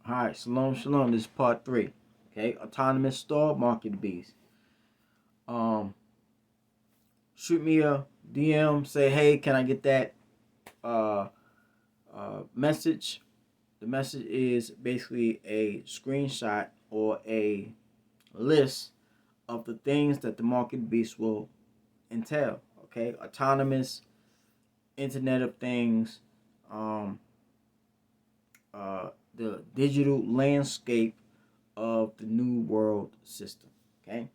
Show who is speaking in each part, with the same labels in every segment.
Speaker 1: All right, shalom, shalom. This is part three. Okay, autonomous store market beast. Um, Shoot me a DM. Say, hey, can I get that uh message? The message is basically a screenshot or a list of the things that the market beast will entail. Okay, autonomous Internet of Things, um, the digital landscape of the new world system. Okay.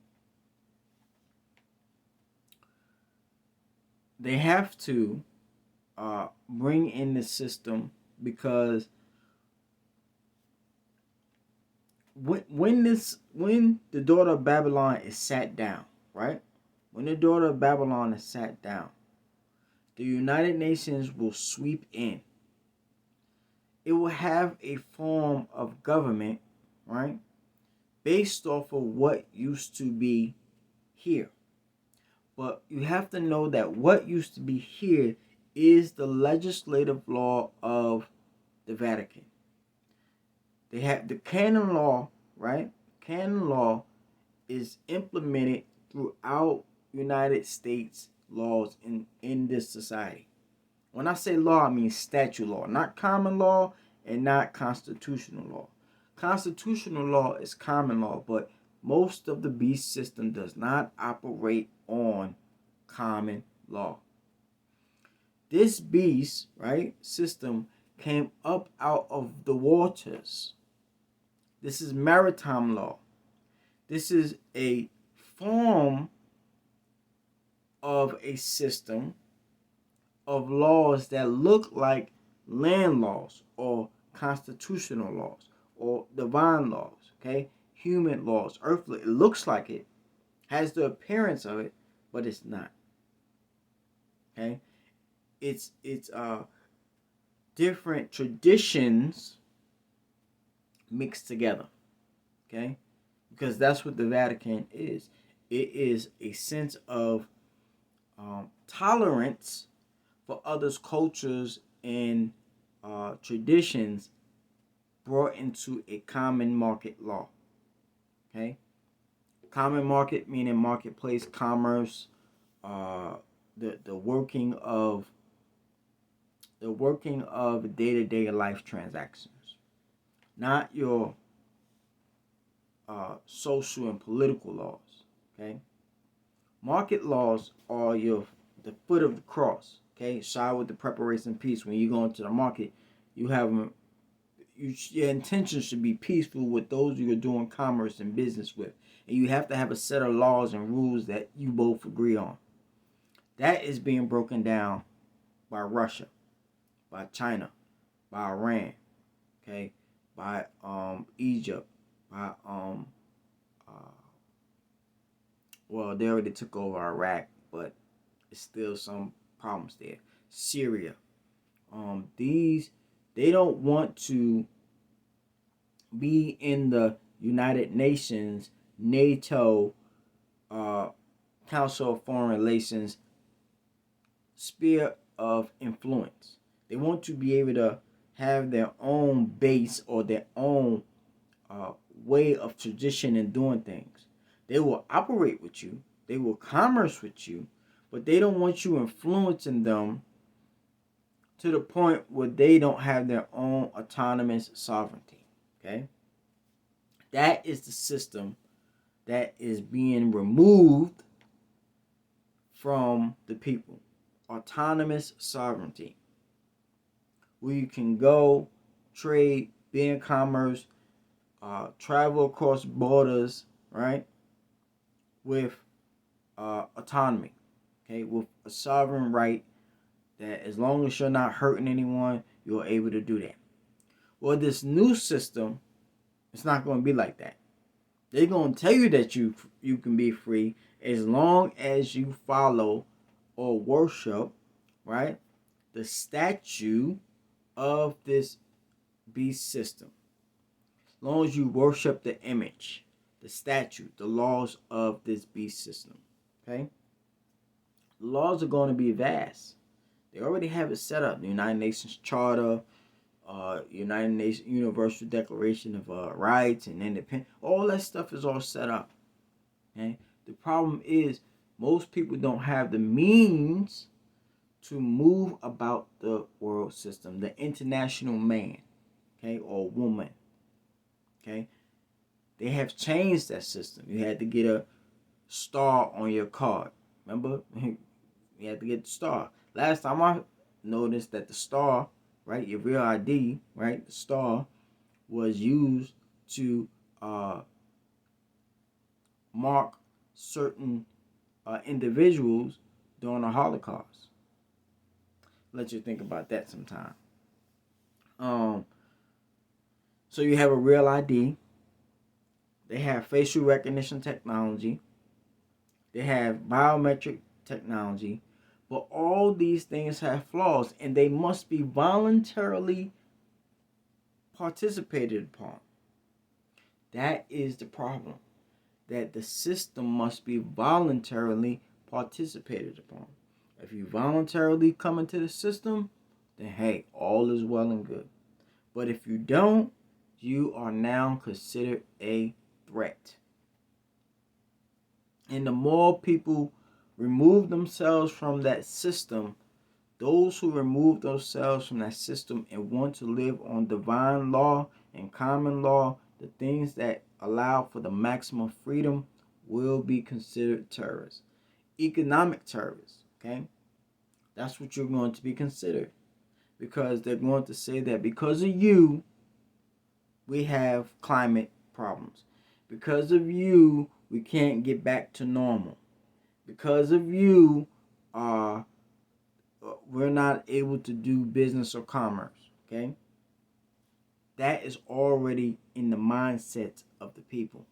Speaker 1: They have to bring in the system because when the daughter of Babylon is sat down, right? When the daughter of Babylon is sat down, the United Nations will sweep in. It will have a form of government, right? Based off of what used to be here. But you have to know that what used to be here is the legislative law of the Vatican. They have the canon law, right? Canon law is implemented throughout United States laws in this society. When I say law, I mean statute law, not common law and not constitutional law. Constitutional law is common law, but most of the beast system does not operate on common law. This beast, right, system came up out of the waters. This is maritime law. This is a form of a system of laws that look like land laws or constitutional laws or divine laws, okay? Human laws, earthly. It looks like it, has the appearance of it, but it's not. Okay? It's different traditions mixed together. Okay? Because that's what the Vatican is. It is a sense of tolerance for others' cultures and traditions brought into a common market law. Okay, common market meaning marketplace commerce, the working of day-to-day life transactions, not your social and political laws. Okay, market laws are the foot of the cross. Okay, side with the preparation piece. When you go into the market, you have your intentions should be peaceful with those you're doing commerce and business with, and you have to have a set of laws and rules that you both agree on. That is being broken down by Russia, by China, by Iran, okay, by Egypt, by well, they already took over Iraq, but it's still some problems there. Syria. These they don't want to be in the United Nations, NATO, uh, Council of Foreign Relations sphere of influence. They want to be able to have their own base or their own way of tradition and doing things. They will operate with you, they will commerce with you, but they don't want you influencing them to the point where they don't have their own autonomous sovereignty. Okay? That is the system that is being removed from the people. Autonomous sovereignty. Where you can go, trade, be in commerce, travel across borders, right? With autonomy. Okay, with a sovereign right that as long as you're not hurting anyone, you're able to do that. Well, this new system, it's not going to be like that. They're going to tell you that you can be free as long as you follow or worship, right, the statue of this beast system. As long as you worship the image, the statue, the laws of this beast system. Okay? The laws are going to be vast. They already have it set up. The United Nations Charter, United Nations Universal Declaration of Rights and Independence. All that stuff is all set up. Okay? The problem is most people don't have the means to move about the world system, the international man, okay, or woman. Okay? They have changed that system. You had to get a star on your card. Remember? You had to get the star. Last time I noticed that the star, right, your real ID, right, the star was used to mark certain individuals during the Holocaust. Let you think about that sometime. So you have a real ID. They have facial recognition technology. They have biometric technology. But all these things have flaws, and they must be voluntarily participated upon. That is the problem. That the system must be voluntarily participated upon. If you voluntarily come into the system, then hey, all is well and good. But if you don't, you are now considered a threat. And the more people remove themselves from that system, those who remove themselves from that system and want to live on divine law and common law, the things that allow for the maximum freedom, will be considered terrorists. Economic terrorists, okay? That's what you're going to be considered. Because they're going to say that because of you, we have climate problems. Because of you, we can't get back to normal. Because of you, we're not able to do business or commerce. Okay? That is already in the mindset of the people.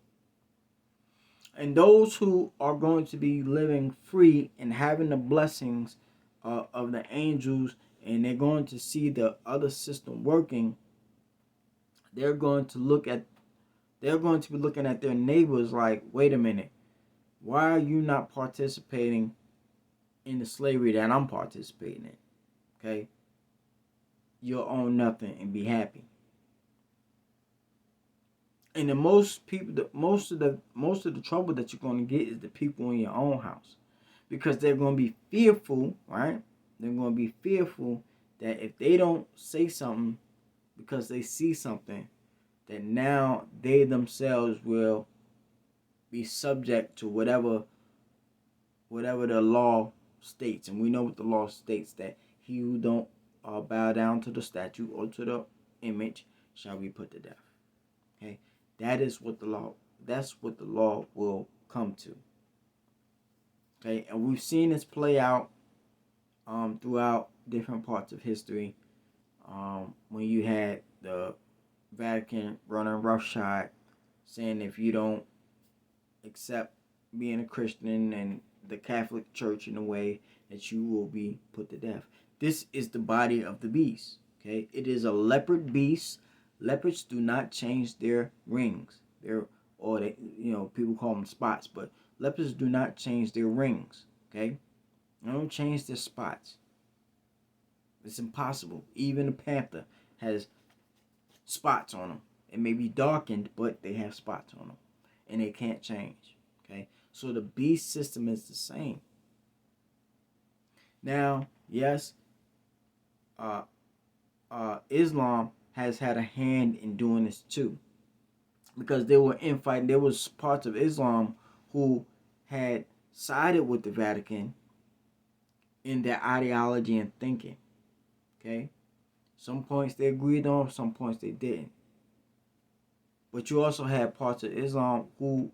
Speaker 1: And those who are going to be living free and having the blessings of the angels, and they're going to see the other system working, they're going to be looking at their neighbors like, wait a minute, why are you not participating in the slavery that I'm participating in? Okay? You'll own nothing and be happy. And the most of the trouble that you're going to get is the people in your own house, because they're going to be fearful, right? They're going to be fearful that if they don't say something because they see something, that now they themselves will be subject to whatever the law states. And we know what the law states, that he who don't bow down to the statue or to the image shall be put to death. Okay, that's what the law will come to. Okay, and we've seen this play out throughout different parts of history. When you had the Vatican running roughshod, saying if you don't accept being a Christian and the Catholic Church in a way, that you will be put to death. This is the body of the beast. Okay, it is a leopard beast. Leopards do not change their rings. People call them spots, but leopards do not change their rings. Okay, they don't change their spots. It's impossible. Even a panther has spots on them. It may be darkened, but they have spots on them, and they can't change. Okay, so the beast system is the same. Now, yes, Islam has had a hand in doing this too, because they were infighting. There was parts of Islam who had sided with the Vatican in their ideology and thinking. Okay, some points they agreed on, some points they didn't. But you also had parts of Islam who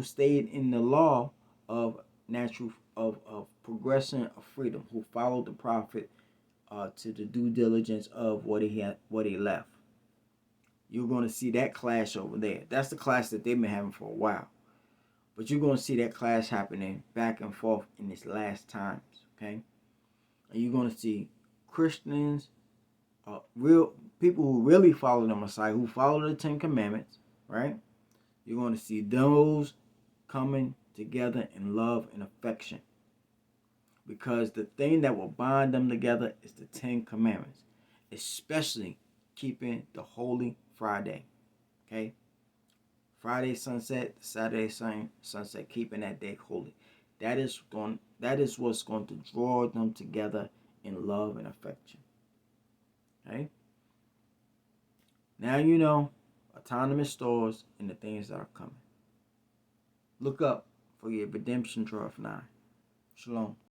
Speaker 1: stayed in the law of natural of progression of freedom, who followed the Prophet to the due diligence of what he left. You're going to see that clash over there. That's the clash that they've been having for a while. But you're going to see that clash happening back and forth in these last times. Okay, and you're going to see Christians, real people who really follow the Messiah, who follow the Ten Commandments, right? You're going to see those coming together in love and affection. Because the thing that will bind them together is the Ten Commandments. especially keeping the Holy Friday. Okay? Friday sunset, Saturday sunset, keeping that day holy. That is what's going to draw them together in love and affection. Okay? Now you know autonomous stores and the things that are coming. Look up for your redemption draft 9. Shalom.